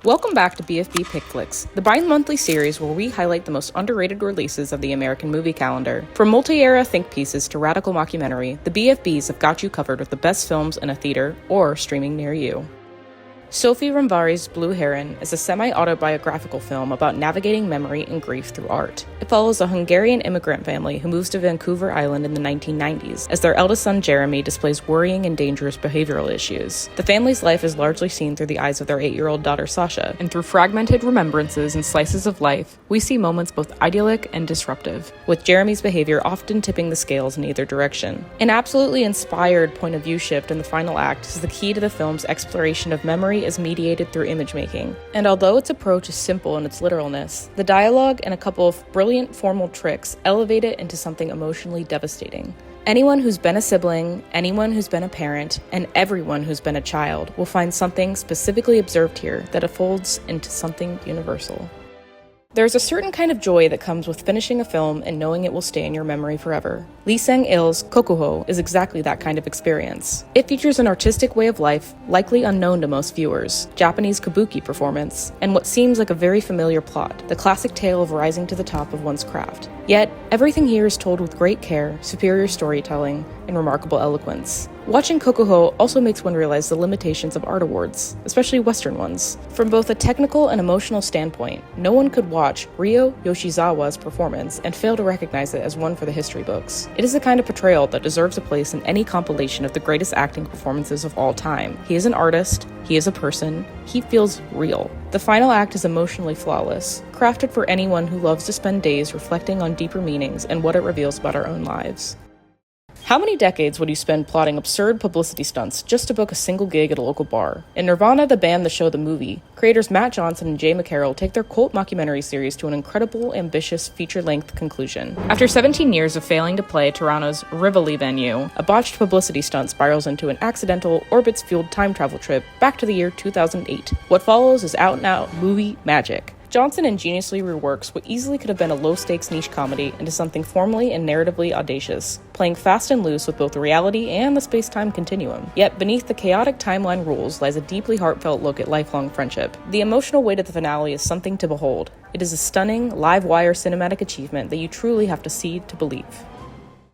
Welcome back to BFB Pick Flicks, the bi-monthly series where we highlight the most underrated releases of the American movie calendar. From multi-era think pieces to radical mockumentary, the BFBs have got you covered with the best films in a theater or streaming near you. Sophy Romvari's Blue Heron is a semi-autobiographical film about navigating memory and grief through art. It follows a Hungarian immigrant family who moves to Vancouver Island in the 1990s as their eldest son Jeremy displays worrying and dangerous behavioral issues. The family's life is largely seen through the eyes of their 8-year-old daughter Sasha, and through fragmented remembrances and slices of life, we see moments both idyllic and disruptive, with Jeremy's behavior often tipping the scales in either direction. An absolutely inspired point of view shift in the final act is the key to the film's exploration of memory is mediated through image making. And although its approach is simple in its literalness, the dialogue and a couple of brilliant formal tricks elevate it into something emotionally devastating. Anyone who's been a sibling, anyone who's been a parent, and everyone who's been a child will find something specifically observed here that unfolds into something universal. There's a certain kind of joy that comes with finishing a film and knowing it will stay in your memory forever. Lee Sang-il's Kokuho is exactly that kind of experience. It features an artistic way of life, likely unknown to most viewers, Japanese kabuki performance, and what seems like a very familiar plot, the classic tale of rising to the top of one's craft. Yet, everything here is told with great care, superior storytelling, and remarkable eloquence. Watching Kokuho also makes one realize the limitations of art awards, especially Western ones. From both a technical and emotional standpoint, no one could watch Ryo Yoshizawa's performance and fail to recognize it as one for the history books. It is the kind of portrayal that deserves a place in any compilation of the greatest acting performances of all time. He is an artist, he is a person, he feels real. The final act is emotionally flawless, crafted for anyone who loves to spend days reflecting on deeper meanings and what it reveals about our own lives. How many decades would you spend plotting absurd publicity stunts just to book a single gig at a local bar? In Nirvana, the band, the show, the movie, creators Matt Johnson and Jay McCarroll take their cult mockumentary series to an incredible, ambitious, feature-length conclusion. After 17 years of failing to play Toronto's Rivoli venue, a botched publicity stunt spirals into an accidental, orbits-fueled time travel trip back to the year 2008. What follows is out-and-out movie magic. Johnson ingeniously reworks what easily could have been a low-stakes niche comedy into something formally and narratively audacious, playing fast and loose with both the reality and the space-time continuum. Yet beneath the chaotic timeline rules lies a deeply heartfelt look at lifelong friendship. The emotional weight of the finale is something to behold. It is a stunning, live-wire cinematic achievement that you truly have to see to believe.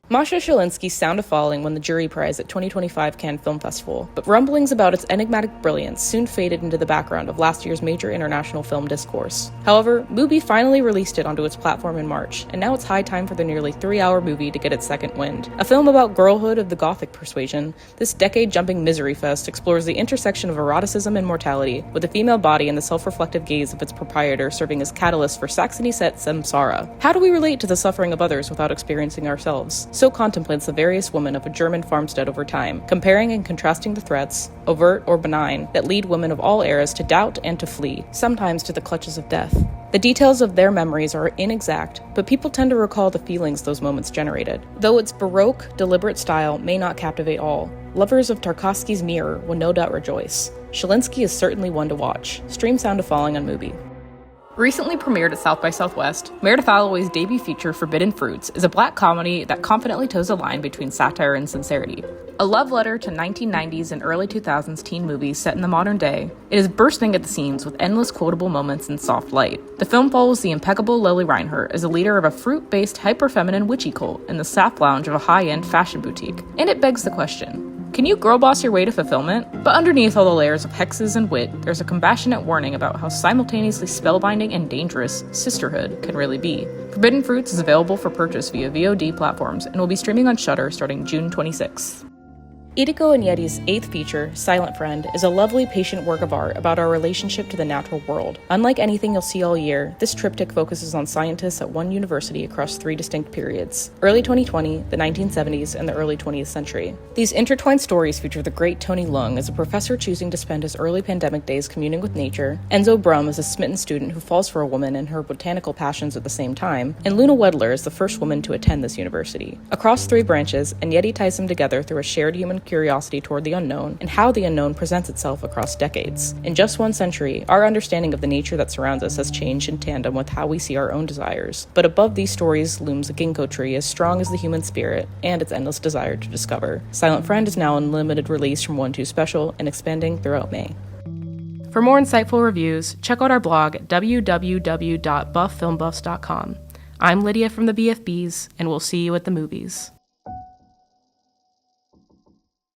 Mascha Schilinski's Sound of Falling won the Jury Prize at 2025 Cannes Film Festival, but rumblings about its enigmatic brilliance soon faded into the background of last year's major international film discourse. However, Mubi finally released it onto its platform in March, and now it's high time for the nearly 3-hour movie to get its second wind. A film about girlhood of the Gothic persuasion, this decade-jumping misery fest explores the intersection of eroticism and mortality, with the female body and the self-reflective gaze of its proprietor serving as catalyst for Saxony-set samsara. How do we relate to the suffering of others without experiencing ourselves? So contemplates the various women of a German farmstead over time, comparing and contrasting the threats, overt or benign, that lead women of all eras to doubt and to flee, sometimes to the clutches of death. The details of their memories are inexact, but people tend to recall the feelings those moments generated. Though its Baroque, deliberate style may not captivate all, lovers of Tarkovsky's Mirror will no doubt rejoice. Schilinski is certainly one to watch. Stream Sound of Falling on Mubi. Recently premiered at South by Southwest, Meredith Alloway's debut feature Forbidden Fruits is a black comedy that confidently toes a line between satire and sincerity. A love letter to 1990s and early 2000s teen movies set in the modern day, it is bursting at the seams with endless quotable moments and soft light. The film follows the impeccable Lily Reinhardt as a leader of a fruit-based hyper-feminine witchy cult in the staff lounge of a high-end fashion boutique. And it begs the question, can you girl boss your way to fulfillment? But underneath all the layers of hexes and wit, there's a compassionate warning about how simultaneously spellbinding and dangerous sisterhood can really be. Forbidden Fruits is available for purchase via VOD platforms and will be streaming on Shudder starting June 26th. ldikó Enyedi's 8th feature, Silent Friend, is a lovely, patient work of art about our relationship to the natural world. Unlike anything you'll see all year, this triptych focuses on scientists at one university across 3 distinct periods: early 2020, the 1970s, and the early 20th century. These intertwined stories feature the great Tony Leung as a professor choosing to spend his early pandemic days communing with nature, Enzo Brum as a smitten student who falls for a woman and her botanical passions at the same time, and Luna Wedler as the first woman to attend this university. Across 3 branches, Enyedi ties them together through a shared human curiosity toward the unknown and how the unknown presents itself across decades. In just 1 century, our understanding of the nature that surrounds us has changed in tandem with how we see our own desires. But above these stories looms a ginkgo tree as strong as the human spirit and its endless desire to discover. Silent Friend is now in limited release from 1-2 Special and expanding throughout May. For more insightful reviews, check out our blog at www.bufffilmbuffs.com. I'm Lydia from the BFBs, and we'll see you at the movies.